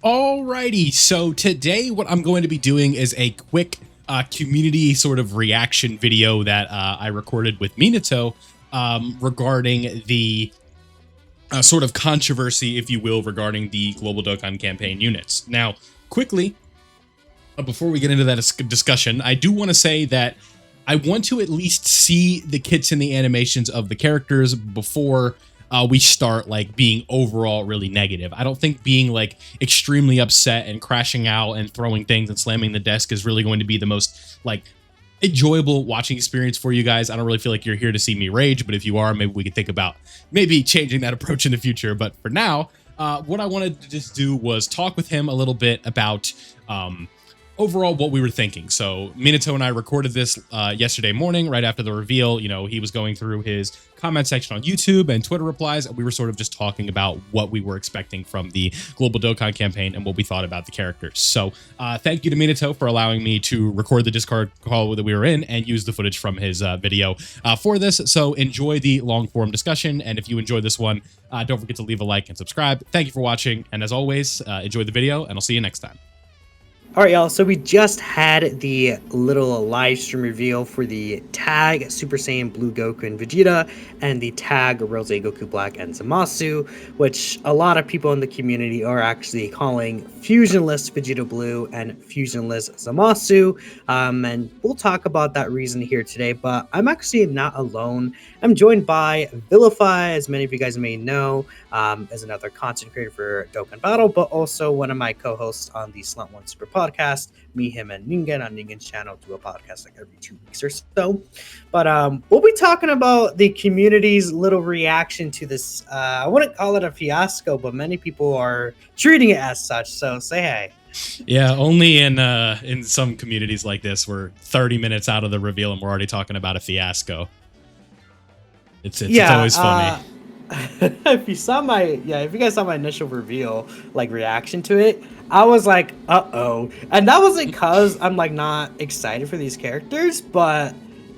Alrighty, so today what I'm going to be doing is a quick community sort of reaction video that I recorded with Minato regarding the sort of controversy, if you will, regarding the Global Dokkan campaign units. Now, quickly, before we get into that discussion, I do want to say that I want to at least see the kits and the animations of the characters before we start like being overall really negative. I don't think being like extremely upset and crashing out and throwing things and slamming the desk is really going to be the most like enjoyable watching experience for you guys. I don't really feel like you're here to see me rage, but if you are, maybe we could think about maybe changing that approach in the future. But for now, what I wanted to just do was talk with him a little bit about overall what we were thinking. So Minato and I recorded this yesterday morning right after the reveal. You know, he was going through his comment section on YouTube and Twitter replies, and we were sort of just talking about what we were expecting from the Global Dokkan campaign and what we thought about the characters. So thank you to Minato for allowing me to record the Discord call that we were in and use the footage from his video for this. So enjoy the long form discussion, and if you enjoyed this one, don't forget to leave a like and subscribe. Thank you for watching, and as always, enjoy the video, and I'll see you next time. All right, y'all, so we just had the little live stream reveal for the tag Super Saiyan Blue Goku and Vegeta and the tag Rose Goku Black and Zamasu, which a lot of people in the community are actually calling Fusionless Vegeta Blue and Fusionless Zamasu, and we'll talk about that reason here today, but I'm actually not alone. I'm joined by Vilify, as many of you guys may know, as another content creator for Dokkan Battle, but also one of my co-hosts on the Slant One Super podcast. Me, him, and Ningen on Ningen's channel do a podcast like every 2 weeks or so. But we'll be talking about the community's little reaction to this. I wouldn't call it a fiasco, but many people are treating it as such. So say hey. Yeah, only in some communities like this, we're 30 minutes out of the reveal and we're already talking about a fiasco. It's always funny. If you guys saw my initial reveal, like reaction to it, I was like, uh-oh. And that wasn't because I'm like not excited for these characters, but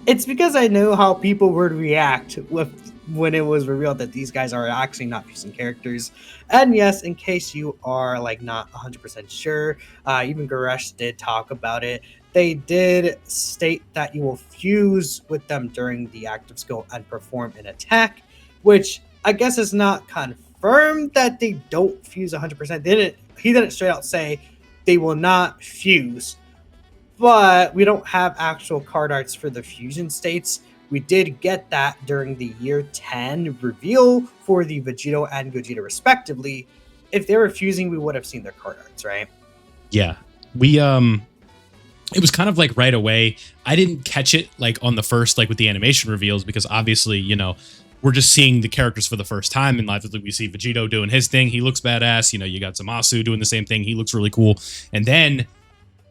it's because I knew how people would react when it was revealed that these guys are actually not fusing characters. And yes, in case you are like not 100% sure, even Goresh did talk about it. They did state that you will fuse with them during the active skill and perform an attack, which I guess is not confirmed that they don't fuse 100%. He didn't straight out say they will not fuse, but we don't have actual card arts for the fusion states. We did get that during the year 10 reveal for the Vegito and Gogeta respectively. If they were fusing, we would have seen their card arts, right? Yeah, we it was kind of like right away. I didn't catch it like on the first, like with the animation reveals, because obviously, you know, we're just seeing the characters for the first time in live. We see Vegito doing his thing. He looks badass. You know, you got Zamasu doing the same thing. He looks really cool. And then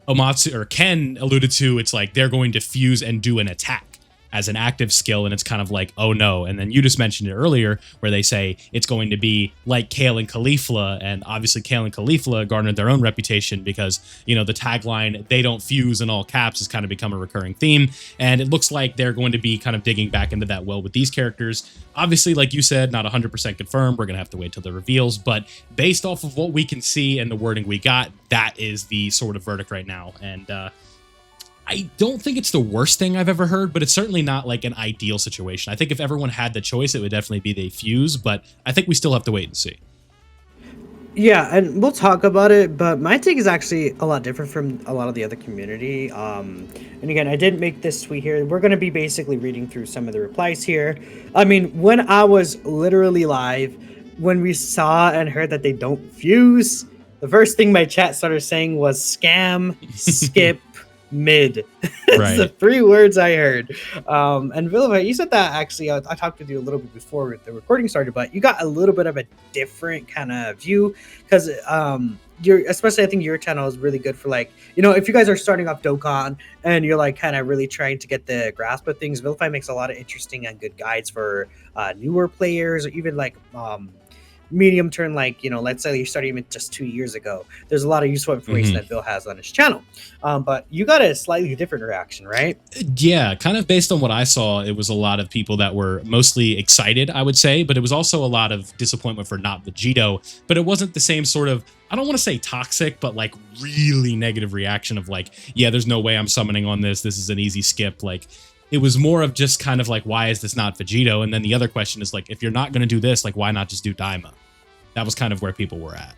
Omatsu or Ken alluded to, it's like they're going to fuse and do an attack as an active skill, and it's kind of like, oh no. And then you just mentioned it earlier where they say it's going to be like Kale and Caulifla, and obviously Kale and Caulifla garnered their own reputation because, you know, the tagline, they don't fuse in all caps, has kind of become a recurring theme, and it looks like they're going to be kind of digging back into that well with these characters. Obviously, like you said, not 100% confirmed. We're going to have to wait till the reveals, but based off of what we can see and the wording we got, that is the sort of verdict right now. And I don't think it's the worst thing I've ever heard, but it's certainly not like an ideal situation. I think if everyone had the choice, it would definitely be they fuse, but I think we still have to wait and see. Yeah, and we'll talk about it, but my take is actually a lot different from a lot of the other community. And again, I did make this tweet here. We're going to be basically reading through some of the replies here. I mean, when I was literally live, when we saw and heard that they don't fuse, the first thing my chat started saying was scam, skip, mid. It's the 3 words I heard. And Vilva, you said that actually, I talked with you a little bit before the recording started, but you got a little bit of a different kind of view because especially I think your channel is really good for like, you know, if you guys are starting off Dokkan and you're like kind of really trying to get the grasp of things, Vilify makes a lot of interesting and good guides for newer players, or even like medium term, like, let's say you started even just 2 years ago, there's a lot of useful information that Bill has on his channel. But you got a slightly different reaction, right? Yeah, kind of based on what I saw, it was a lot of people that were mostly excited, I would say, but it was also a lot of disappointment for not Vegito. But it wasn't the same sort of, I don't want to say toxic, but like really negative reaction of like, yeah, there's no way I'm summoning on this. This is an easy skip. Like, it was more of just kind of like, why is this not Vegito? And then the other question is like, if you're not going to do this, like, why not just do Daima? That was kind of where people were at,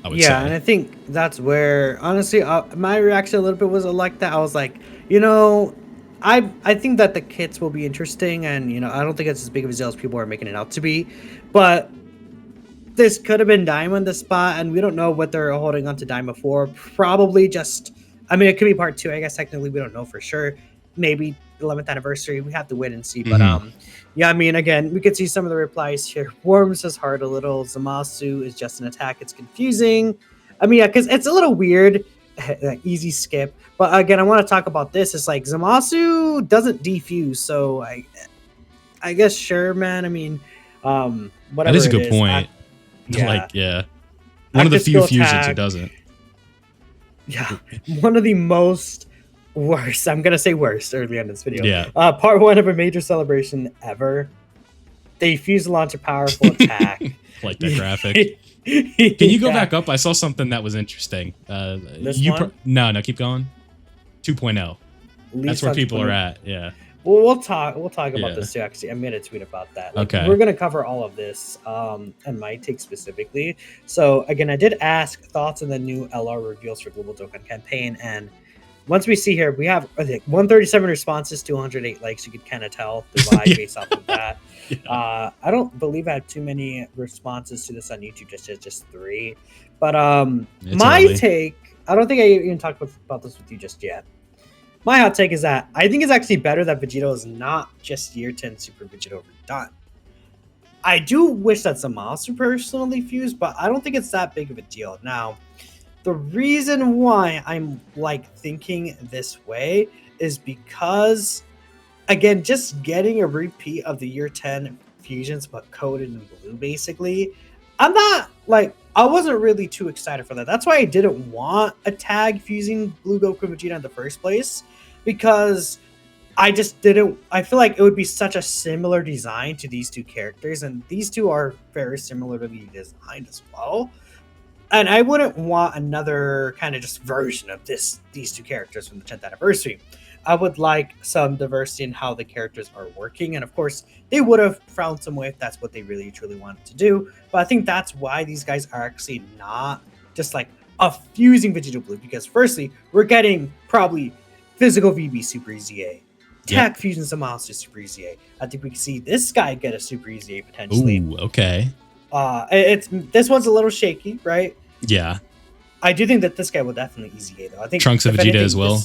I would say. And I think that's where, honestly, my reaction a little bit was like that. I was like, I think that the kits will be interesting, and I don't think it's as big of a deal as people are making it out to be, but this could have been Daima in the spot, and we don't know what they're holding on to Daima for. Probably just, I mean, it could be part 2. I guess technically we don't know for sure. Maybe 11th anniversary. We have to wait and see. But yeah, I mean, again, we could see some of the replies here. Warms his heart a little. Zamasu is just an attack. It's confusing. I mean, yeah, because it's a little weird. Easy skip. But again, I want to talk about this. It's like Zamasu doesn't defuse, so I guess sure, man. I mean, whatever. That is a good point. Like, yeah, one of the few fusions who doesn't. Yeah, one of the most worst. I'm gonna say worst early on in this video. Yeah. Part 1 of a major celebration ever. They fuse launch a powerful attack. Like that graphic. Can you go back up? I saw something that was interesting. This one? No, keep going. 2.0. That's where people are at. Yeah. Well, we'll talk about this too. Actually, I'm gonna tweet about that. Like, okay. We're gonna cover all of this, and my take specifically. So again, I did ask thoughts on the new LR reveals for Global Dokkan campaign, and once we see here, we have, I think, 137 responses, 208 likes. You could kind of tell the vibe based off of that. Yeah. I don't believe I have too many responses to this on YouTube, just 3. But my take, I don't think I even talked about this with you just yet. My hot take is that I think it's actually better that Vegito is not just Year 10 Super Vegito redone. I do wish that Zamasu personally fused, but I don't think it's that big of a deal. Now, the reason why I'm like thinking this way is because, again, just getting a repeat of the Year 10 fusions but coded in blue, basically, I'm not like, I wasn't really too excited for that. That's why I didn't want a tag fusing Blue Goku and Vegeta in the first place, because I just didn't, I feel like it would be such a similar design to these two characters, and these two are very similarly designed as well. And I wouldn't want another kind of just version of these two characters from the 10th anniversary. I would like some diversity in how the characters are working. And of course, they would have found some way if that's what they really truly wanted to do. But I think that's why these guys are actually not just like a fusing Vegito Blue. Because firstly, we're getting probably physical VB Super EZA. Tech Fusion Zamasu Super EZA. I think we can see this guy get a Super EZA potentially. Ooh, okay. This one's a little shaky, right? Yeah. I do think that this guy will definitely EZA though. I think Trunks of Vegeta as well.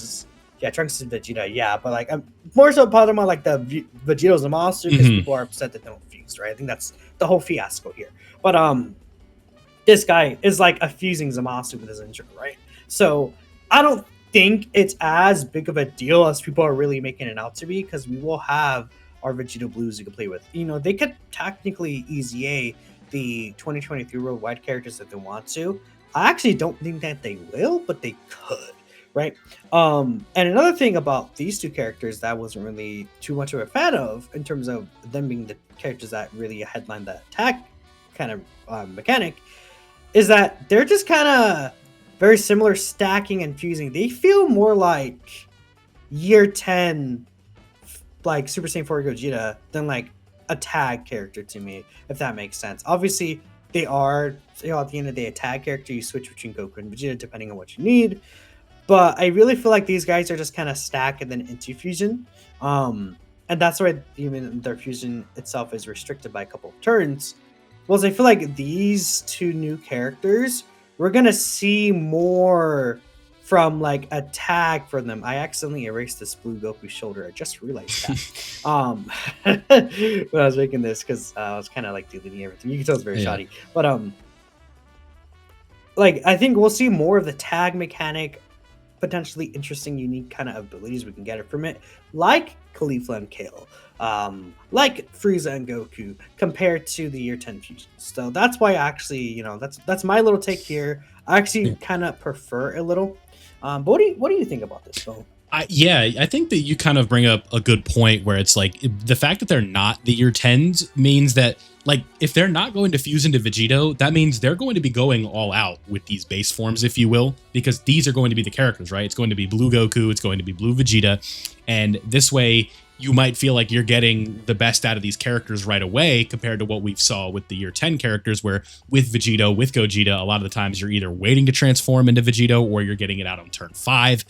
Trunks of Vegeta, yeah, but like I'm more so talking about like the Vegito Zamasu because people are upset that they don't fuse, right? I think that's the whole fiasco here. But this guy is like a fusing Zamasu with his intro, right? So I don't think it's as big of a deal as people are really making it out to be, because we will have our Vegito Blues you can play with. They could technically EZA the 2023 worldwide characters if they want to. I actually don't think that they will, but they could, right? And another thing about these two characters that I wasn't really too much of a fan of in terms of them being the characters that really headline the attack kind of mechanic is that they're just kind of very similar stacking and fusing. They feel more like Year 10 like Super Saiyan 4 Gogeta than like a tag character to me, if that makes sense. Obviously, they are, at the end of the day, a tag character. You switch between Goku and Vegeta depending on what you need. But I really feel like these guys are just kind of stack and then into fusion. And that's why even their fusion itself is restricted by a couple of turns. Whereas I feel like these two new characters, we're going to see more from like a tag for them. I accidentally erased this Blue Goku shoulder. I just realized that when I was making this, because I was kind of like deleting everything. You can tell it's very shoddy. But like I think we'll see more of the tag mechanic potentially interesting, unique kind of abilities we can get it from it, like Caulifla and Kale, like Frieza and Goku, compared to the Year 10 fusions. So that's why actually, that's my little take here. I actually kind of prefer a little. But what do you think about this, Phil? I think that you kind of bring up a good point where it's like the fact that they're not the Year 10s means that, like, if they're not going to fuse into Vegito, that means they're going to be going all out with these base forms, if you will, because these are going to be the characters, right? It's going to be Blue Goku, it's going to be Blue Vegeta, and this way you might feel like you're getting the best out of these characters right away compared to what we've saw with the Year 10 characters, where with Vegito, with Gogeta, a lot of the times you're either waiting to transform into Vegito or you're getting it out on turn 5.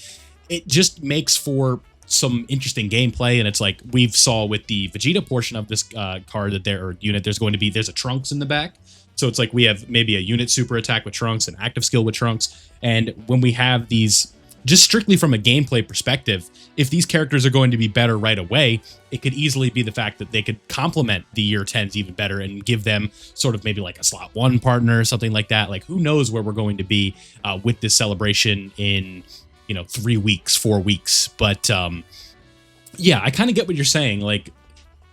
It just makes for some interesting gameplay, and it's like we've saw with the Vegeta portion of this card that there's a Trunks in the back, so it's like we have maybe a unit super attack with Trunks, an active skill with Trunks, and when we have these, just strictly from a gameplay perspective, if these characters are going to be better right away, it could easily be the fact that they could complement the Year 10s even better and give them sort of maybe like a slot 1 partner or something like that. Like, who knows where we're going to be with this celebration in 3 weeks, 4 weeks. But yeah, I kind of get what you're saying. Like,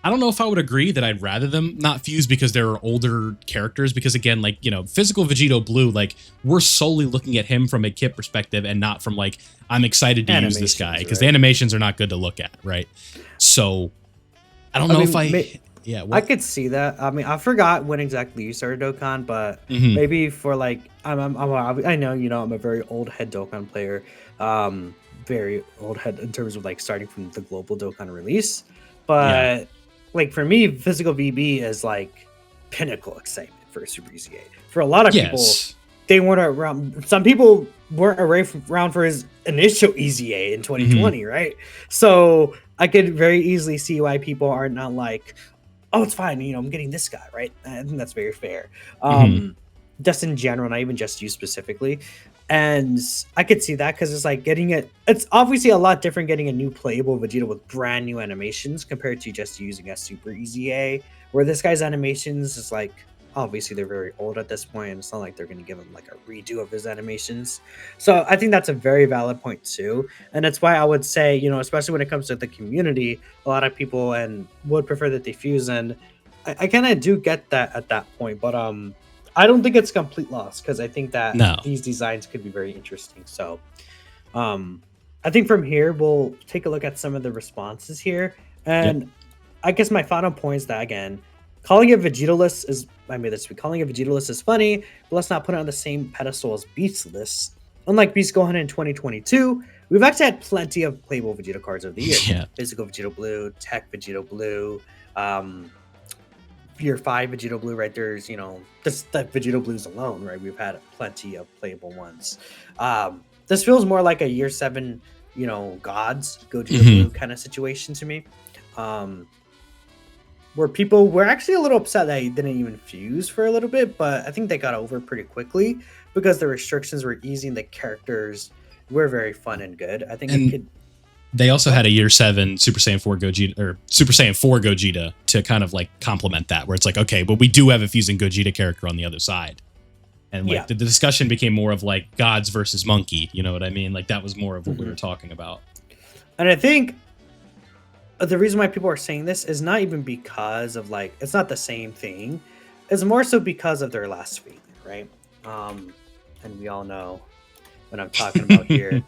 I don't know if I would agree that I'd rather them not fuse because they're older characters, because again, like, physical Vegito Blue, like, we're solely looking at him from a kit perspective and not from like, I'm excited to use this guy, because the animations are not good to look at, right? So I don't know if I could see that. I mean, I forgot when exactly you started Dokkan, but maybe for like, I know, I'm a very old head Dokkan player, very old head in terms of like starting from the global Dokkan release. But like for me, physical VB is like pinnacle excitement for Super EZA. For a lot of people, they weren't around. Some people weren't around for his initial EZA in 2020, right? So I could very easily see why people are not like, oh, it's fine, I'm getting this guy, right? I think that's very fair. Just in general, not even just you specifically. And I could see that because it's like it's obviously a lot different getting a new playable Vegeta with brand new animations compared to just using a Super EZA, where this guy's animations is like, obviously they're very old at this point, and it's not like they're going to give him like a redo of his animations. So I think that's a very valid point too, and that's why I would say, especially when it comes to the community, a lot of people would prefer that they fuse, and I kind of do get that at that point, but I don't think it's complete loss, because I think that these designs could be very interesting. So I think from here we'll take a look at some of the responses here, and I guess my final point is that, again, calling it Vegitoless is, calling it Vegitoless is funny, but let's not put it on the same pedestal as Beastless. Unlike Beast Gohan in 2022, we've actually had plenty of playable Vegeta cards of the year. Physical Vegito Blue, Tech Vegito Blue, Year 5 Vegito Blue, right? There's, just the Vegito Blues alone, right? We've had plenty of playable ones. This feels more like a Year 7, gods, Gogeta Blue kind of situation to me. Where people were actually a little upset that he didn't even fuse for a little bit, but I think they got over pretty quickly because the restrictions were easy and the characters were very fun and good. I think they also had a Year 7 Super Saiyan 4 Gogeta, or Super Saiyan 4 Gogeta, to kind of like complement that, where it's like, okay, but we do have a fusing Gogeta character on the other side. And like the discussion became more of like gods versus monkey, you know what I mean? Like that was more of what we were talking about. And I think the reason why people are saying this is not even because of like, it's not the same thing. It's more so because of their last failure, right? And we all know what I'm talking about here.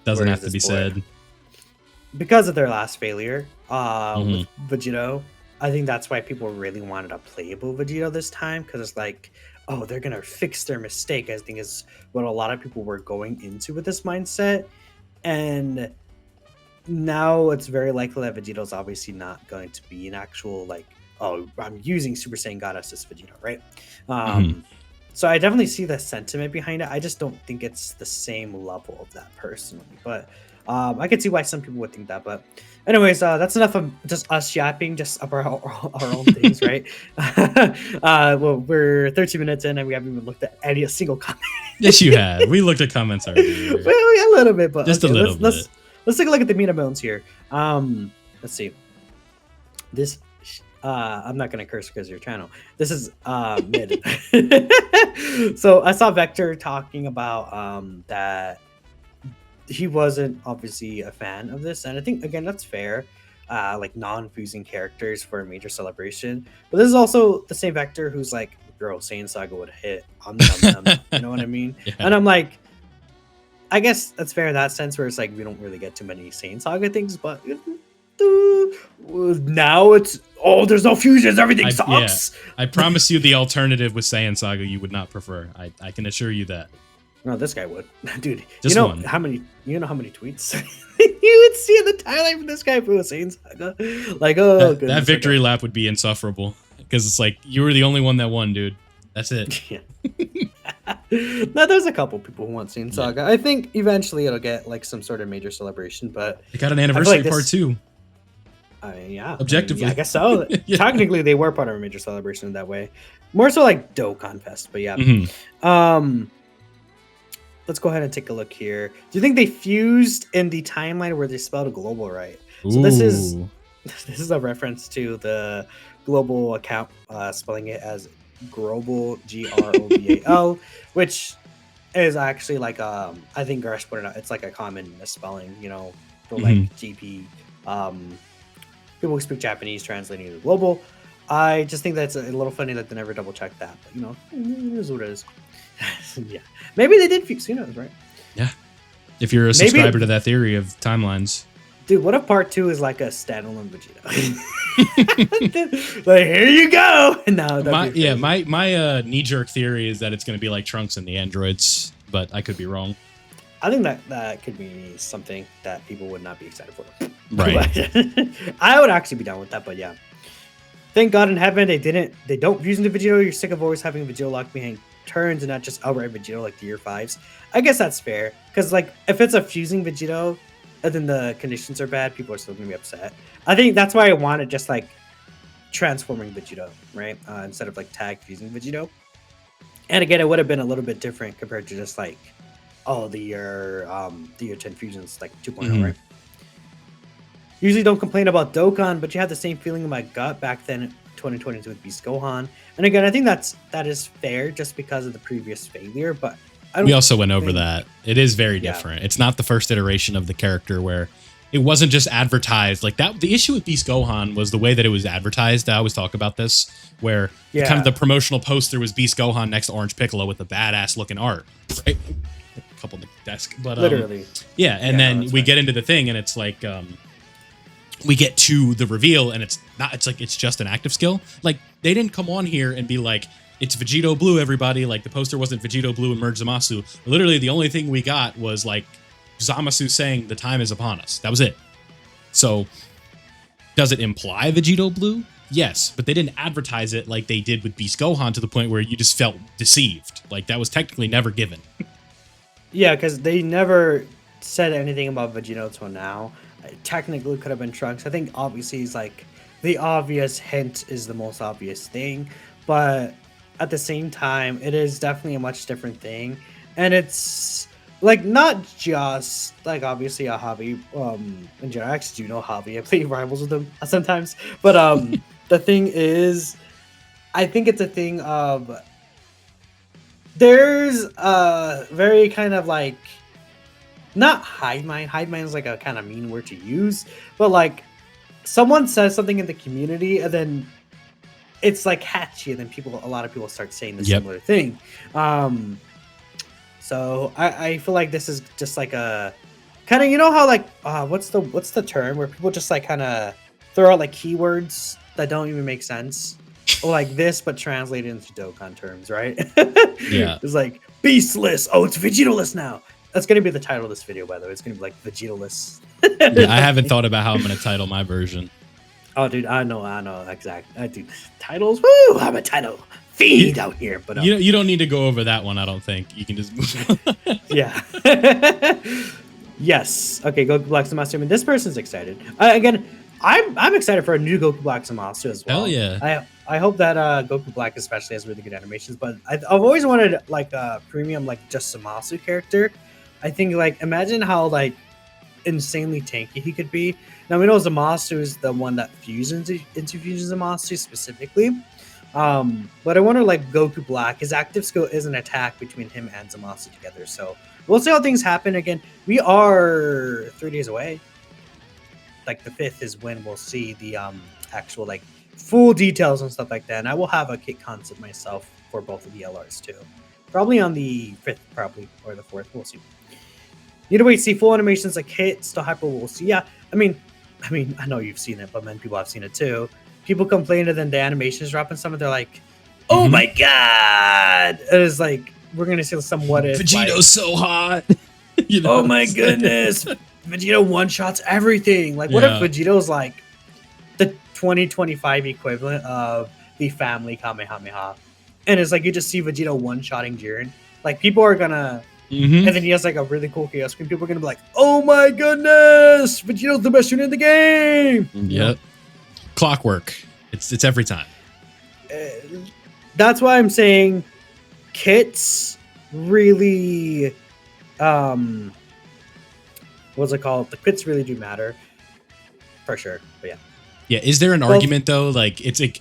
Doesn't have to be said. Because of their last failure with Vegito, I think that's why people really wanted a playable Vegito this time, because it's like, oh, they're going to fix their mistake, I think is what a lot of people were going into with this mindset. And now it's very likely that Vegito is obviously not going to be an actual, like, oh, I'm using Super Saiyan Goddess as Vegito, right? So I definitely see the sentiment behind it. I just don't think it's the same level of that personally. But I could see why some people would think that. But anyways, that's enough of just us yapping, just about our own things, right? Well, we're 13 minutes in and we haven't even looked at any single comment. Yes, you have. We looked at comments already. Well, a little bit, but just a little bit. Let's take a look at the Mina bones here. Let's see. This I'm not gonna curse because your channel. This is mid. So I saw Vector talking about that he wasn't obviously a fan of this, and I think again that's fair. Like non-fusing characters for a major celebration, but this is also the same vector who's like, "Girl, Saiyan Saga would hit on them." You know what I mean? Yeah. And I'm like, I guess that's fair in that sense, where it's like we don't really get too many Saiyan Saga things, but now it's there's no fusions, everything sucks. Yeah, I promise you, the alternative with Saiyan Saga you would not prefer. I can assure you that. No, this guy would, dude. Just you know one. how many? You know how many tweets you would see in the timeline from this guy if it was Saiyan Saga? Like, oh, that victory lap would be insufferable because it's like you were the only one that won, dude. That's it. Yeah. Now there's a couple people who want Saiyan Saga. I think eventually it'll get like some sort of major celebration, but it got an anniversary part 2. I mean, yeah. Objectively. I guess so. Yeah. Technically, they were part of a major celebration in that way. More so like Dokkan Fest, but yeah. Let's go ahead and take a look here. Do you think they fused in the timeline where they spelled global right? Ooh. So this is a reference to the global account spelling it as global, GROBAL, which is actually like I think Garsh put it out. It's like a common misspelling, you know, for like GP. People who speak Japanese translating to global. I just think that's a little funny that they never double checked that, but you know, it is what it is. Yeah, maybe they did fuse. Who knows, right? Yeah, if you're a subscriber to that theory of timelines, dude. What if part 2 is like a standalone Vegito? Like, here you go. No, my knee jerk theory is that it's going to be like Trunks and the androids, but I could be wrong. I think that could be something that people would not be excited for. Right. I would actually be down with that, but yeah. Thank God in heaven they don't fuse into Vegito. You're sick of always having Vegito locked behind turns and not just outright Vegito like the year 5s. I guess that's fair, because like if it's a fusing Vegito and then the conditions are bad, people are still gonna be upset. I think that's why I wanted just like transforming Vegito, right? Instead of like tag fusing Vegito. And again, it would have been a little bit different compared to just like the year 10 fusions like 2.0, right? Usually don't complain about Dokkan, but you had the same feeling in my gut back then in 2022 with Beast Gohan. And again, I think that is fair just because of the previous failure, but we also went over that. It is very different. It's not the first iteration of the character where it wasn't just advertised like that. The issue with Beast Gohan was the way that it was advertised. I always talk about this, where kind of the promotional poster was Beast Gohan next to Orange Piccolo with a badass looking art, right? A couple on the desk, but literally, yeah. And then we get into the thing, and it's like we get to the reveal, and it's not. It's like it's just an active skill. Like they didn't come on here and be like, it's Vegito Blue, everybody. Like the poster wasn't Vegito Blue and Merge Zamasu. Literally, the only thing we got was like Zamasu saying the time is upon us. That was it. So does it imply Vegito Blue? Yes, but they didn't advertise it like they did with Beast Gohan to the point where you just felt deceived. Like that was technically never given. Yeah, because they never said anything about Vegito until now. It technically could have been Trunks. I think obviously he's like the obvious hint is the most obvious thing, but at the same time, it is definitely a much different thing, and it's like not just like obviously a hobby. In general, I actually do know hobby. I play rivals with him sometimes, but the thing is, I think it's a thing of there's a very kind of like not hive mind. Hive mind is like a kind of mean word to use, but like someone says something in the community and then it's like catchy, and then a lot of people start saying the similar thing. So I feel like this is just like a kind of, you know how like what's the term where people just like kind of throw out like keywords that don't even make sense, or like this but translated into Dokkan terms, right? Yeah, it's like beastless. Oh, it's Vegitoless now. That's gonna be the title of this video, by the way. It's gonna be like Vegitoless. Yeah, I haven't thought about how I'm gonna title my version. Oh, dude, I know, exactly. Dude, titles, woo! I'm a title fiend out here, but you don't need to go over that one. I don't think you can just move on. Yeah. Yes. Okay, Goku Black Zamasu. I mean, this person's excited. Again, I'm excited for a new Goku Black Zamasu as well. Hell yeah! I hope that Goku Black especially has really good animations. But I've always wanted like a premium, like just Zamasu character. I think like imagine how like insanely tanky he could be. Now we know Zamasu is the one that fuses into fusions Zamasu specifically, But I wonder, like Goku Black, his active skill is an attack between him and Zamasu together. So we'll see how things happen. Again, we are 3 days away. Like the 5th is when we'll see the actual like full details and stuff like that. And I will have a kit concept myself for both of the LRs too. Probably on the 5th, probably, or the 4th. We'll see. You know, wait, see full animations like hit, still hyper. We'll see. Yeah, I mean, I know you've seen it, but many people have seen it too. People complain, and then the animations drop, and some of they're like, "Oh my god!" It is like we're gonna see some what if Vegito's like, so hot. You know oh my goodness, Vegito one shots everything. Like, what if Vegito's like the 2025 equivalent of the family Kamehameha, and it's like you just see Vegito one shotting Jiren. Like people are gonna. And then he has like a really cool chaos screen. People are gonna be like, "Oh my goodness, Vegito's the best unit in the game." Yep, clockwork. It's every time. That's why I'm saying kits really, what's it called? The kits really do matter for sure. But yeah, yeah. Is there an argument though? Like it's like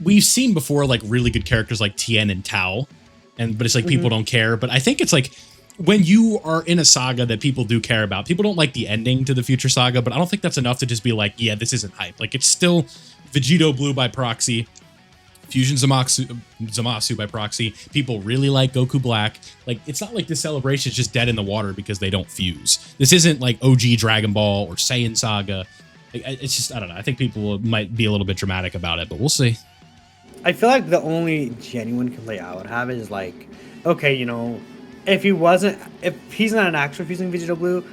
we've seen before, like really good characters like Tien and Tao, but it's like people don't care. But I think it's like. When you are in a saga that people do care about, people don't like the ending to the future saga, but I don't think that's enough to just be like, yeah, this isn't hype. Like, it's still Vegito Blue by proxy, Fusion Zamasu by proxy. People really like Goku Black. Like, it's not like this celebration is just dead in the water because they don't fuse. This isn't like OG Dragon Ball or Saiyan Saga. Like, it's just, I don't know. I think people might be a little bit dramatic about it, but we'll see. I feel like the only genuine complaint I would have is like, okay, you know, if he's not an actual fusing Vegito Blue,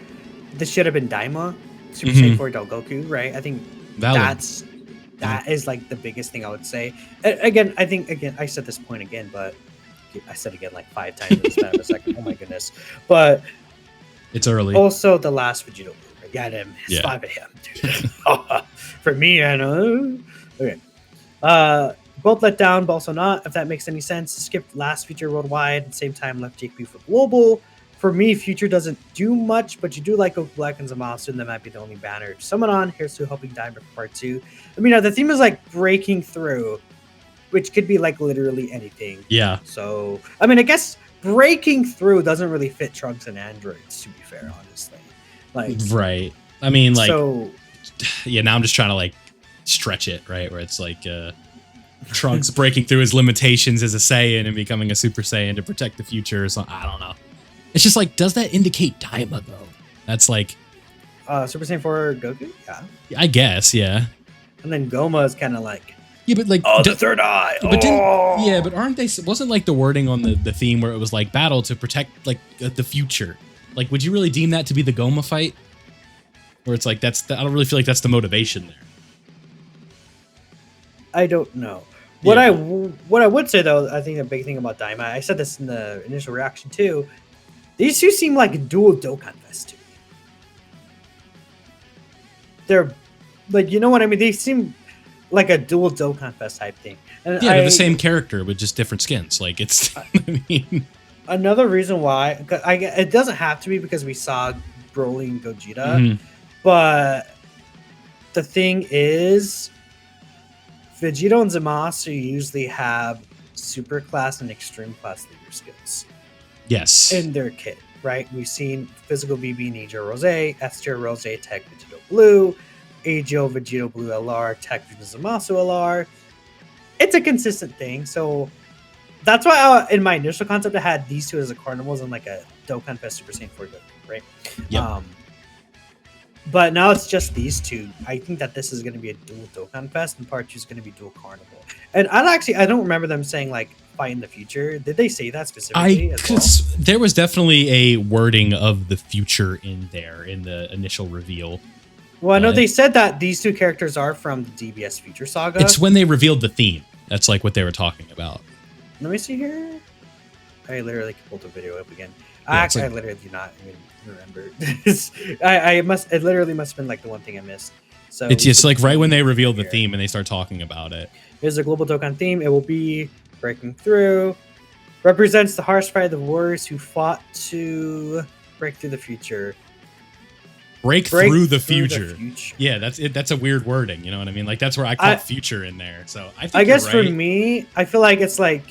this should have been Daima, Super Saiyan 4 Del Goku, right? I think that is like the biggest thing I would say. Again, I think I said this point again, but I said again like 5 times in the span of a second. Oh my goodness! But it's early. Also, the last Vegito Blue, right? Yeah, it's 5 a.m. Dude. For me, I know. Okay. Both let down, but also not, if that makes any sense. Skipped last feature worldwide, at the same time left JP for global. For me, future doesn't do much, but you do like Goku Black and Zamasu, and that might be the only banner to summon on. Here's to helping Diamond for part 2. I mean, the theme is like breaking through, which could be like literally anything. Yeah. So, I mean, I guess breaking through doesn't really fit Trunks and androids, to be fair, honestly. Like, right. I mean, like, so, yeah, now I'm just trying to like stretch it, right? Where it's like, Trunks breaking through his limitations as a Saiyan and becoming a Super Saiyan to protect the future or something. I don't know. It's just like, does that indicate Daima though? That's like Super Saiyan 4 Goku? Yeah. I guess, yeah. And then Goma is kind of like, yeah, but like the third eye. But aren't they? Wasn't like the wording on the theme where it was like battle to protect like the future? Like, would you really deem that to be the Goma fight? Where it's like I don't really feel like that's the motivation there. I don't know. What I would say though, I think the big thing about Daima, I said this in the initial reaction too. These two seem like dual Dokkan Fest to me. They're like, you know what I mean? They seem like a dual Dokkan Fest type thing. And yeah, they're the same character with just different skins. Like it's. I mean, another reason why it doesn't have to be because we saw Broly and Gogeta, but the thing is. Vegito and Zamasu usually have super class and extreme class leader skills. Yes. In their kit, right? We've seen physical BB Ninja Rose, S tier Rose Tech Vegito Blue, AGO Vegito Blue LR, Tech Zamasu LR. It's a consistent thing. So that's why in my initial concept, I had these two as a carnivals and like a Dokkan Fest Super Saiyan 4 Goku, right? Yeah. But now it's just these two. I think that this is going to be a dual Dokkan Fest, and part 2 is going to be dual Carnival. And I don't remember them saying like fight in the future. Did they say that specifically? There was definitely a wording of the future in there in the initial reveal. Well, I know they said that these two characters are from the DBS Future Saga. It's when they revealed the theme. That's like what they were talking about. Let me see here. I literally pulled the video up again. Yeah, Actually, I literally do not even remember. It literally must have been like the one thing I missed. So it's just like right when they revealed the theme and they start talking about it. Here's a global Dokkan theme. It will be breaking through. Represents the harsh fight of the warriors who fought to break through the future. break through the future. Yeah, that's it. That's a weird wording. You know what I mean? Like that's where I caught future in there. So I guess you're right. For me, I feel like it's like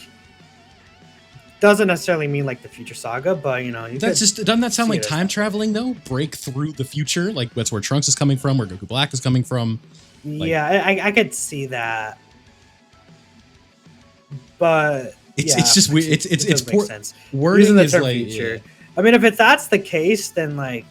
doesn't necessarily mean like the future saga, but you know, that's just doesn't that sound like time traveling though? Break through the future, like that's where Trunks is coming from, where Goku Black is coming from. Like, yeah, I could see that, but it's just weird. It's poor sense. Wording Using the is term like future. Yeah. I mean, if that's the case, then like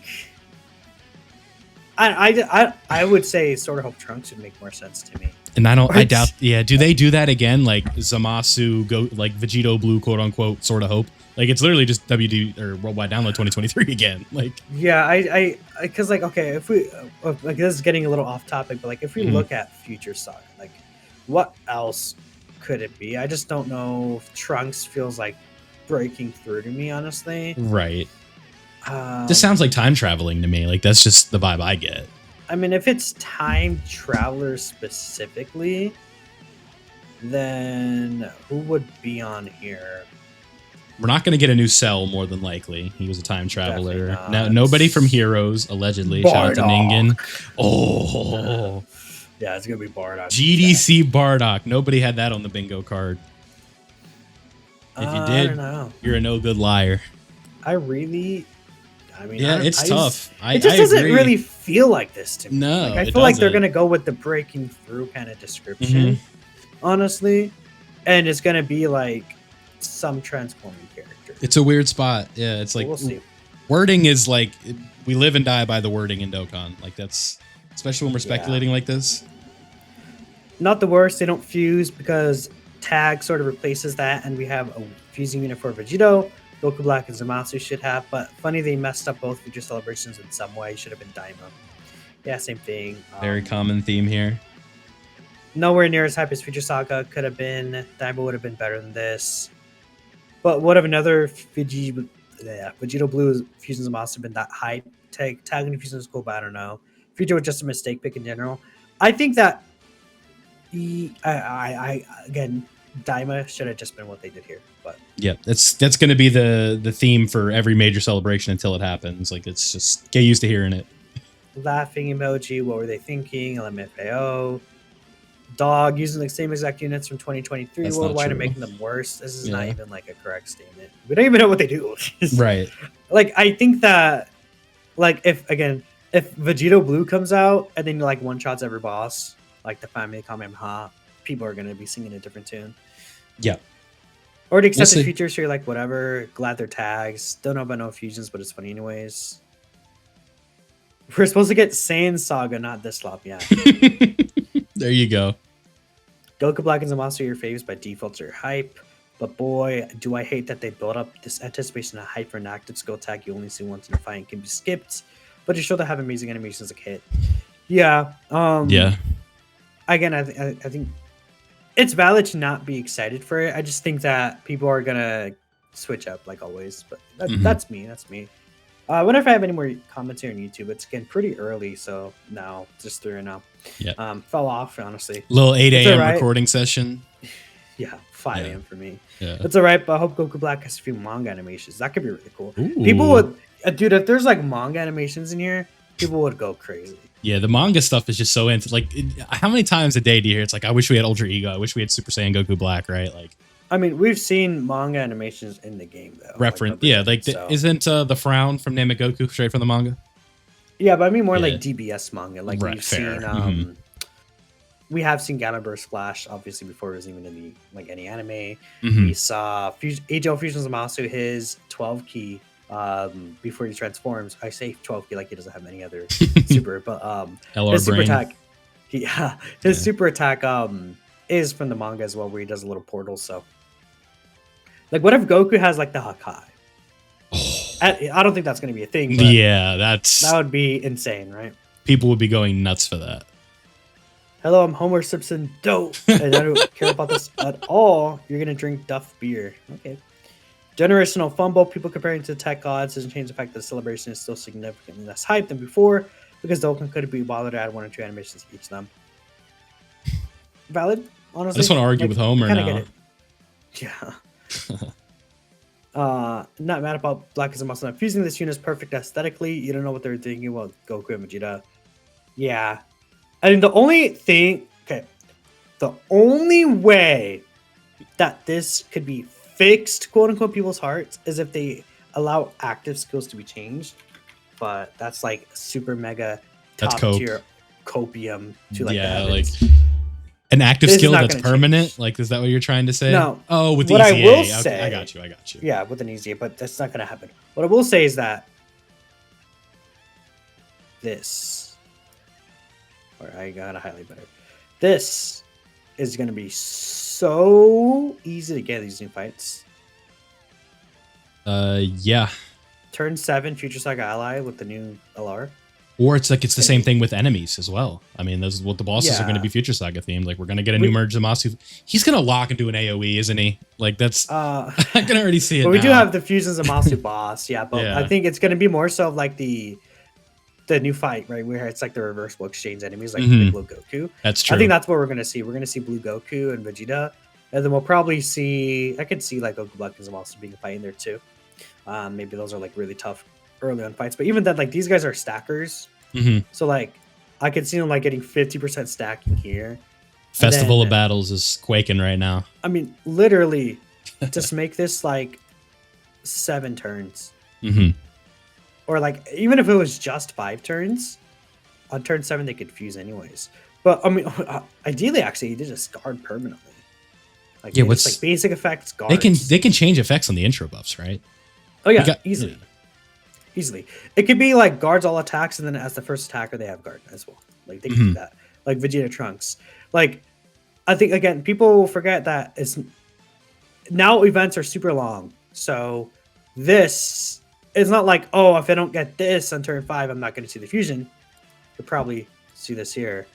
I would say Sword of Hope Trunks would make more sense to me. And I doubt. Yeah, do they do that again? Like Zamasu go like Vegito Blue, quote unquote, Sword of Hope. Like it's literally just WD or Worldwide Download 2023 again. Like yeah, I because like okay, if we like this is getting a little off topic, but like if we look at Future Saga, like what else could it be? I just don't know if Trunks feels like breaking through to me, honestly. Right. This sounds like time traveling to me. Like that's just the vibe I get. I mean, if it's time travelers specifically, then who would be on here? We're not going to get a new Cell, more than likely. He was a time traveler. Now, nobody from Heroes, allegedly. Bardock. Shout out to Ningen. Oh. Yeah, it's going to be Bardock. GDC Bardock. Nobody had that on the bingo card. If you did, you're a no good liar. I mean, yeah, it's tough. It just doesn't really feel like this to me. No, like, I feel like they're going to go with the breaking through kind of description, honestly. And it's going to be like some transforming character. It's a weird spot. Yeah, it's like we'll see. Wording is like we live and die by the wording in Dokkan. Like that's especially when we're speculating like this. Not the worst. They don't fuse because tag sort of replaces that, and we have a fusing unit for Vegito. Goku Black and Zamasu should have, but funny they messed up both future celebrations in some way. Should have been Daima. Yeah, same thing. Very common theme here. Nowhere near as hype as Future Saga could have been. Daima would have been better than this. But what if another Vegito Blue Fusion Zamasu been that hype? Tagging Fusion is cool, but I don't know. Future was just a mistake pick in general. I think that again, Daima should have just been what they did here. But yeah, that's going to be the theme for every major celebration until it happens. Like it's just get used to hearing it. Laughing emoji. What were they thinking? LMFAO. Dog using the same exact units from 2023 That's worldwide and making them worse. This is not even like a correct statement. We don't even know what they do. Right. Like I think that like if Vegito Blue comes out and then like one shots every boss, like the family Kamehameha, people are gonna be singing a different tune. Yeah. Or the accepted features, so you're like, whatever. Glad they're tags. Don't know about no fusions, but it's funny anyways. We're supposed to get Saiyan Saga, not this slop, yeah. There you go. Goku Black and Zamasu are your faves by default or hype. But boy, do I hate that they built up this anticipation of hype for an active skill tag you only see once in a fight and can be skipped. But you sure they have amazing animations as a kid. Yeah. Yeah. Again, I think it's valid to not be excited for it. I just think that people are gonna switch up like always. But that's me. That's me. I wonder if I have any more comments here on YouTube. It's getting pretty early, so now just through now. Yeah. Fell off, honestly. Little 8 a.m. recording session. Yeah, 5 a.m. for me. Yeah. It's all right, but I hope Goku Black has a few manga animations. That could be really cool. Ooh. People would, dude, if there's like manga animations in here, people would go crazy. Yeah, the manga stuff is just so into like. How many times a day do you hear it's like, I wish we had Ultra Ego. I wish we had Super Saiyan Goku Black, right? Like. I mean, we've seen manga animations in the game, though. Reference, isn't the frown from Namagoku straight from the manga? Yeah, but I mean more like DBS manga. Like we've fair. seen, we have seen Gamma Burst Flash, obviously, before it was even in the like any anime. We saw AGL Fusion Zamasu, his 12 key, before he transforms. I say 12 key like he doesn't have any other super, but his super attack, his super attack is from the manga as well, where he does a little portal. So. Like, what if Goku has, like, the Hakai? I don't think that's going to be a thing. But yeah, that would be insane, right? People would be going nuts for that. Hello, I'm Homer Simpson. Dope. And I don't care about this at all. You're going to drink Duff beer. Okay. Generational fumble. People comparing to tech gods doesn't change the fact that the celebration is still significantly less hype than before, because Dokkan could be bothered to add 1 or 2 animations each them. Valid, honestly. I just want to argue with Homer now. Yeah. Not mad about Black is a muscle. Fusing this unit is perfect aesthetically. You don't know what they're thinking about Goku and Vegeta. Yeah. I mean, the only way that this could be fixed, quote unquote, people's hearts is if they allow active skills to be changed. But that's like super mega top tier copium to like an active skill that's permanent. Change. Like, is that what you're trying to say? No. Oh, with what the EZA. I will say, I got you. Yeah, with an EZA, but that's not going to happen. What I will say is that this, or I gotta highlight better. This is going to be so easy to get these new fights. Yeah. Turn 7 Future Saga ally with the new LR. Or it's like it's the same thing with enemies as well. I mean, those what the bosses are going to be Future Saga themed. Like we're going to get a new merge Zamasu. He's going to lock into an AOE, isn't he? Like that's I can already see it. But we do have the Fusion Zamasu boss, yeah. But I think it's going to be more so like the new fight, right? Where it's like the reversible exchange enemies, like Big Blue Goku. That's true. I think that's what we're going to see. We're going to see Blue Goku and Vegeta, and then we'll probably see. I could see like Goku Black and Zamasu being a fight in there too. Maybe those are like really tough early on fights, but even then, like these guys are stackers, so like I could see them like getting 50% stacking here. Festival of Battles is quaking right now. I mean, literally, just make this like 7 turns, or like even if it was just 5 turns, on turn 7 they could fuse anyways. But I mean, ideally, actually, you did just guard permanently. Like yeah, what's like basic effects? Guards. They can change effects on the intro buffs, right? Oh yeah, easily. Easily. It could be like guards all attacks, and then as the first attacker, they have guard as well. Like they can do that. Like Vegeta Trunks. Like I think again, people forget that it's now events are super long. So this is not like, oh, if I don't get this on turn 5, I'm not going to see the fusion. You'll probably see this here.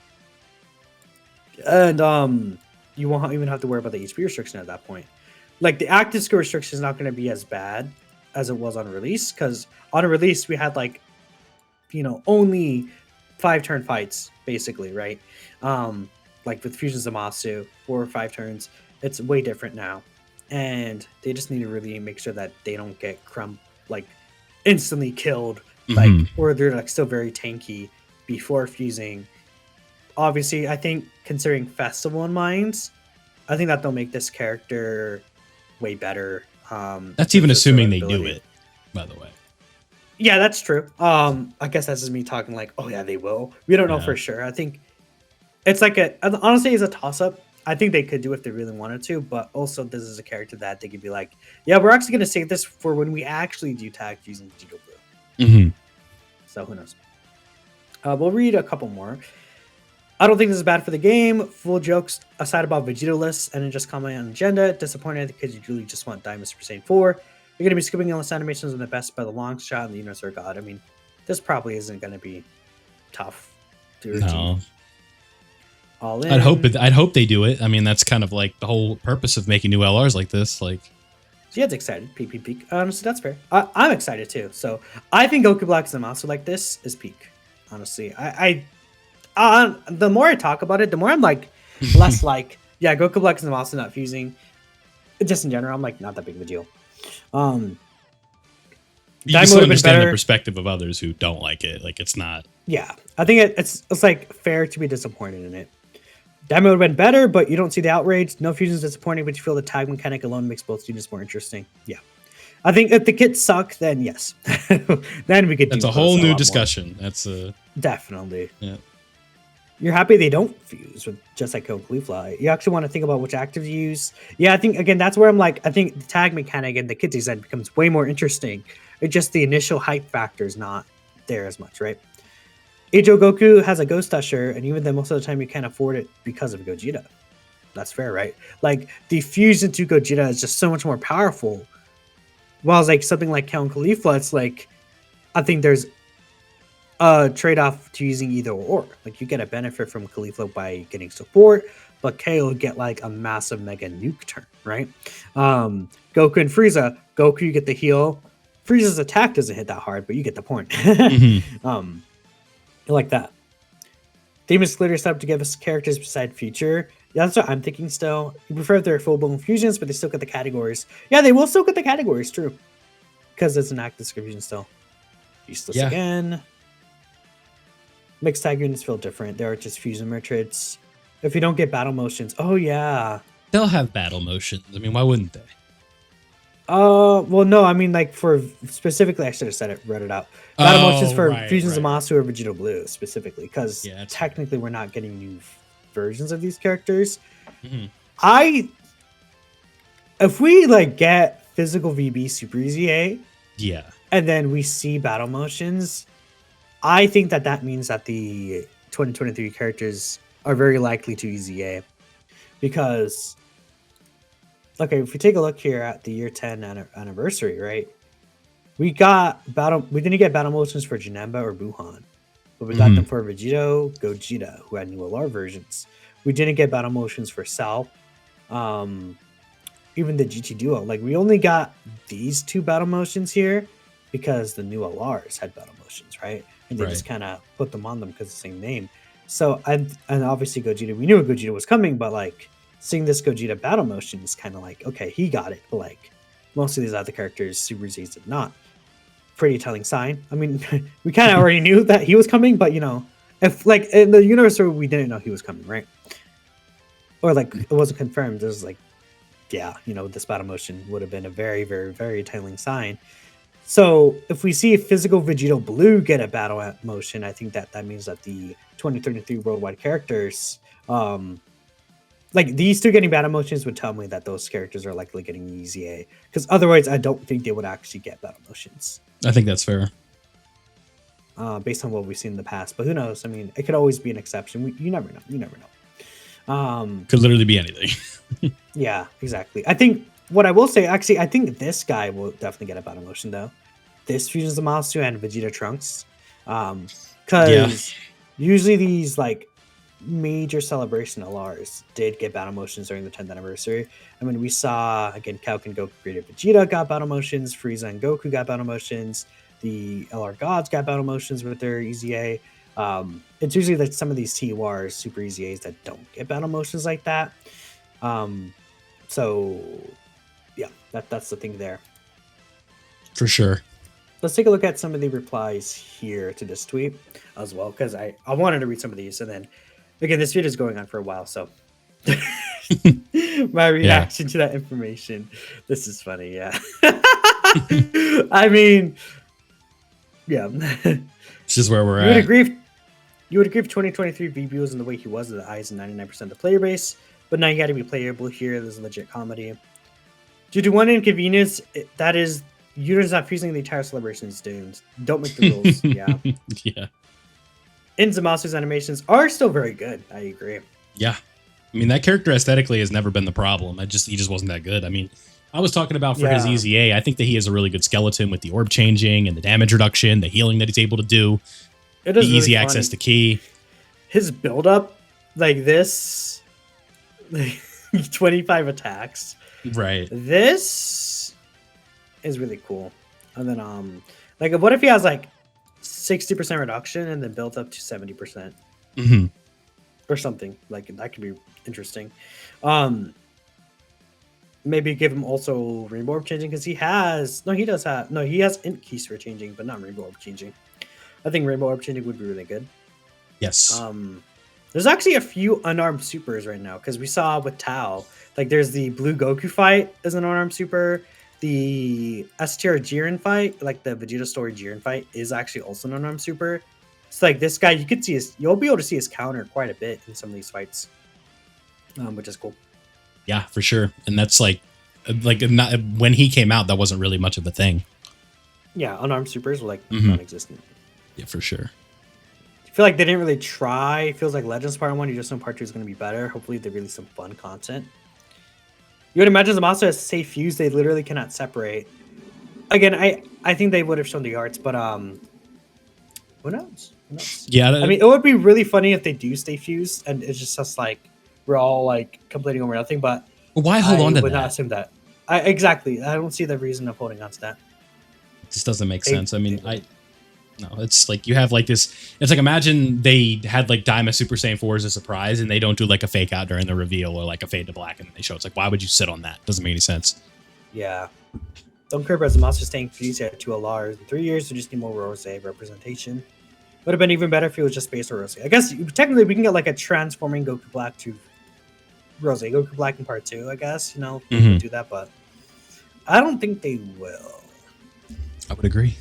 And you won't even have to worry about the HP restriction at that point. Like the active skill restriction is not going to be as bad as it was on release, because on a release we had like, you know, only 5 turn fights basically, right? Like with Fusion Zamasu, 4 or 5 turns. It's way different now, and they just need to really make sure that they don't get like instantly killed, like or they're like still very tanky before fusing. Obviously, I think considering Festival in mind, I think that they'll make this character way better. That's even assuming they do it, by the way. Yeah, that's true. I guess that's just me talking like, oh yeah, they will. We don't know for sure. I think it's like honestly, it's a toss-up. I think they could do if they really wanted to, but also this is a character that they could be like, yeah, we're actually going to save this for when we actually do tag using Vegito Blue. So who knows? We'll read a couple more. I don't think this is bad for the game. Full jokes aside about Vegitoless, and then just comment on agenda. Disappointed because you really just want Diamond Super Saiyan 4. You're going to be skipping all this animations on the best by the long shot, and the units are god. I mean, this probably isn't going to be tough to achieve. No. All in. I'd hope they do it. I mean, that's kind of like the whole purpose of making new LRs like this. Like, Ziad's excited. Peak. Honestly, that's fair. I'm excited too. So I think Goku Black Zamasu like this is peak. Honestly, the more I talk about it, the more I'm like less like, yeah, Goku Black and Zamasu not fusing. Just in general, I'm like not that big of a deal. You can still understand the perspective of others who don't like it. Like it's not. Yeah, I think it's like fair to be disappointed in it. Diamond would have been better, but you don't see the outrage. No fusion is disappointing, but you feel the tag mechanic alone makes both units more interesting. Yeah. I think if the kits suck, then yes. Then we could do that's a whole new discussion. More. That's definitely. Yeah. You're happy they don't fuse with just like Caulifla. You actually want to think about which actives you use. Yeah, I think again that's where I'm like, I think the tag mechanic and the kit design becomes way more interesting. It's just the initial hype factor is not there as much, right? Ijo Goku has a Ghost Usher, and even then most of the time you can't afford it because of Gogeta. That's fair, right? Like the fusion to Gogeta is just so much more powerful. While it's like something like Count Caulifla, it's like I think there's a trade-off to using either or. Like you get a benefit from Caulifla by getting support, but K will get like a massive mega nuke turn, right? Goku and Frieza, Goku you get the heal. Frieza's attack doesn't hit that hard, but you get the point. Like that. Demon Splitter set up to give us characters beside Future. Yeah, that's what I'm thinking still. You prefer if they're full-blown fusions, but they still get the categories. Yeah, they will still get the categories, true. Because it's an active fusion still. Useless Yeah. again. Mixed tag units feel different. They are just fusion merchants. If you don't get battle motions, oh yeah. They'll have battle motions. I mean, why wouldn't they? Well, no, I mean, like, for specifically, I should have said it, read it out. Battle motions for right, Fusions right. Zamasu or Vegito Blue, specifically, because Yeah, that's technically we're not getting new versions of these characters. Mhm. If we, like, get physical VB Super Easy A, Yeah. and then we see battle motions, I think that that means that the 2023 characters are very likely to Easy A. Because, okay, if we take a look here at the year 10 anniversary, right? We didn't get battle motions for Janemba or Buhan, but we got them for Vegito, Gogeta, who had new LR versions. We didn't get battle motions for Cell, even the GT Duo. Like, we only got these two battle motions here because the new LRs had battle motions, right? And they just kind of put them on them because the same name. So, and obviously Gogeta, we knew Gogeta was coming, but like seeing this Gogeta battle motion is kind of like, okay, he got it. But like most of these other characters, Super Z's did not. Pretty telling sign. I mean, we kind of already knew that he was coming, but you know, if like in the universe where we didn't know he was coming, right? Or like it wasn't confirmed. It was like, yeah, you know, this battle motion would have been a very, very, very telling sign. So if we see a physical Vegito Blue get a battle motion, I think that means that the 2033 worldwide characters, like these two getting battle motions would tell me that those characters are likely getting easy A. Because otherwise, I don't think they would actually get battle motions. I think that's fair. Based on what we've seen in the past. But who knows? I mean, it could always be an exception. You never know. You never know. Could literally be anything. Yeah, exactly. I think what I will say, actually, I think this guy will definitely get a battle motion, though. This Fusions Zamasu and Vegeta Trunks. Because usually these, like, major celebration LRs did get battle motions during the 10th anniversary. I mean, we saw, again, Kalkin Goku created Vegeta got battle motions, Frieza and Goku got battle motions, the LR Gods got battle motions with their Easy A. It's usually like some of these TURs, Super Easy A's, that don't get battle motions like that. So, yeah, that's the thing there. For sure. Let's take a look at some of the replies here to this tweet as well, because I wanted to read some of these, and then again, this video is going on for a while, so my reaction to that information. This is funny, yeah. I mean, yeah. This is where we're at. You would agree if 2023 VB was in the way he was at the eyes of 99% of the player base, but now you got to be playable here. There's legit comedy. Due to one inconvenience, that is, units not fusing the entire celebration is doomed. Don't make the rules. Yeah. Yeah. In Zamasu's animations are still very good. I agree. Yeah. I mean, that character aesthetically has never been the problem. He just wasn't that good. I mean, I was talking about for his Easy A. I think that he has a really good skeleton with the orb changing and the damage reduction, the healing that he's able to do. It is the easy really access to ki. His build-up, like this, like 25 attacks. Right. This is really cool. And then, like, what if he has like 60% reduction and then built up to 70%? Mm-hmm. Or something. Like, that could be interesting. Maybe give him also rainbow orb changing, because he has int keys for changing, but not rainbow orb changing. I think rainbow orb changing would be really good. Yes. There's actually a few unarmed supers right now, because we saw with Tao, like there's the blue Goku fight as an unarmed super. The S-tier Jiren fight, like the Vegeta story Jiren fight, is actually also an unarmed super. So like this guy, you'll be able to see his counter quite a bit in some of these fights, which is cool. Yeah, for sure. And that's like not, when he came out, that wasn't really much of a thing. Yeah, unarmed supers were like non-existent. Yeah, for sure. I feel like they didn't really try. It feels like Legends Part 1, you just know Part 2 is going to be better. Hopefully they release some fun content. You would imagine Zamasu has safe fuse. They literally cannot separate. Again, I think they would have shown the arts, but who knows? Yeah. I mean, it would be really funny if they do stay fused, and it's just us like we're all like complaining over nothing. But why hold on to that? I would not assume that. Exactly. I don't see the reason of holding on to that. It just doesn't make sense. I mean, No, it's like you have like this. It's like imagine they had like Daima Super Saiyan 4 as a surprise, and they don't do like a fake out during the reveal or like a fade to black, and then they show. It's like, why would you sit on that? Doesn't make any sense. Yeah. Don't care about the monster staying fused at 2 LRs. In 3 years, we just need more Rose representation. Would have been even better if it was just Space or Rose. I guess technically we can get like a transforming Goku Black to Rose Goku Black in part 2. I guess we can do that, but I don't think they will. I would agree.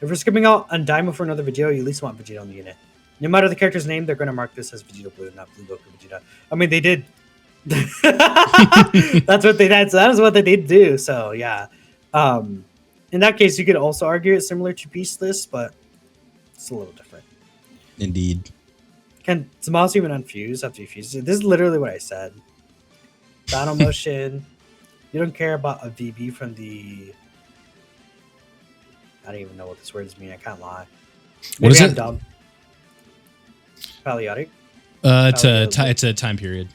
If we're skipping out on Daima for another Vegito, you at least want Vegito in the unit. No matter the character's name, they're going to mark this as Vegito Blue, not Blue Goku Vegeta. I mean, they did. That's what they did. So that is what they did do. So yeah. In that case, you could also argue it's similar to Beastless, but it's a little different. Indeed. Can Zamasu even unfuse after you fuse it? This is literally what I said. Battle motion. You don't care about a VB from the... I don't even know what this word means. I can't lie. What is it? Dumb. Paleotic? It's a time period.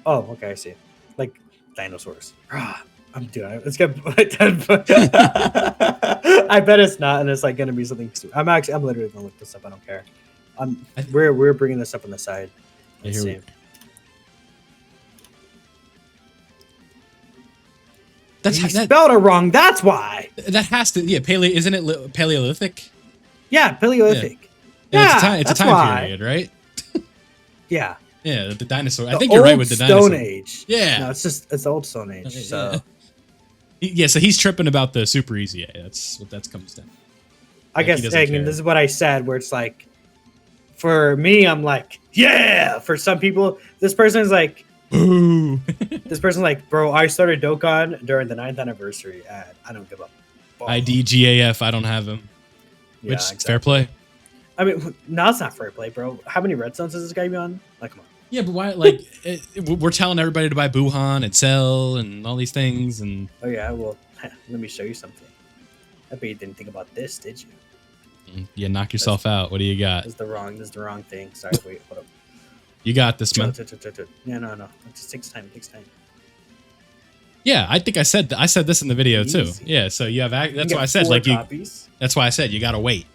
Oh, okay, I see. Like dinosaurs. I'm doing it. It's gonna. I bet it's not, and it's like gonna be something stupid. I'm literally gonna look this up. I don't care. We're bringing this up on the side. Let's see. You spelled it wrong. That's why. That has to. Yeah, isn't it Paleolithic? Yeah, Paleolithic. Yeah, it's a time period, right? Yeah. Yeah, the dinosaur. I think you're right with the dinosaur. Stone Age. Yeah. No, it's the old Stone Age. So. Yeah, so he's tripping about the Super Easy A. That's what that comes down. I guess this is what I said, where it's like, for me, I'm like, yeah. For some people, this person's like, boo. This person's like, bro, I started Dokkan during the 9th anniversary, and I don't give up. IDGAF, I don't have him. Yeah, Which, exactly. fair play. I mean, no, it's not fair play, bro. How many redstones does this guy be on? Like, come on. Yeah, but why? Like, we're telling everybody to buy Buhan and Cell and all these things, and oh yeah, well, let me show you something. I bet you didn't think about this, did you? Yeah, knock yourself out. What do you got? This is the wrong thing. Sorry, wait, hold up. You got this, man. Yeah, no. It just takes time. Yeah, I think I said this in the video too. Yeah, so you have. That's why I said like copies. That's why I said you gotta wait.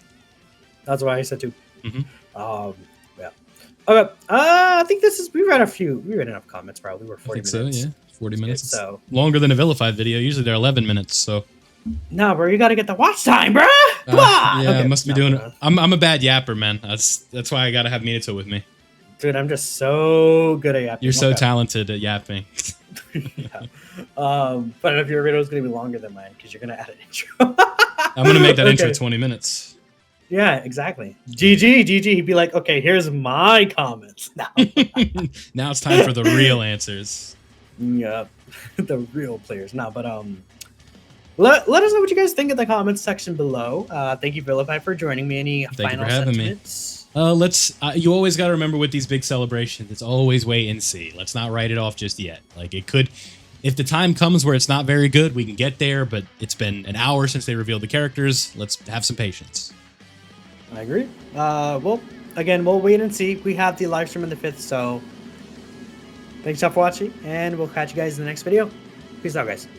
That's why I said too. Mm-hmm. Yeah. Okay. I think we read enough comments. Probably we're 40 minutes. So, yeah, 40 minutes. So longer than a vilified video. Usually they're 11 minutes. So. No, bro, you gotta get the watch time, bro. Come on. Yeah, okay. I must be doing it. I'm a bad yapper, man. That's why I gotta have Minato with me. Dude, I'm just so good at yapping. You're so talented at yapping. Yeah. But if your video is gonna be longer than mine, because you're gonna add an intro. I'm gonna make that intro 20 minutes. Yeah, exactly. GG. He'd be like, okay, here's my comments now. Now it's time for the real answers. Yeah, the real players. No, but let us know what you guys think in the comments section below. Thank you, Philippi, for joining me. Any final sentiments? You always got to remember with these big celebrations, it's always wait and see. Let's not write it off just yet. Like it could, if the time comes where it's not very good, we can get there, but it's been an hour since they revealed the characters. Let's have some patience. I agree. Well, again, we'll wait and see. We have the live stream on the 5th, so thanks all for watching, and we'll catch you guys in the next video. Peace out, guys.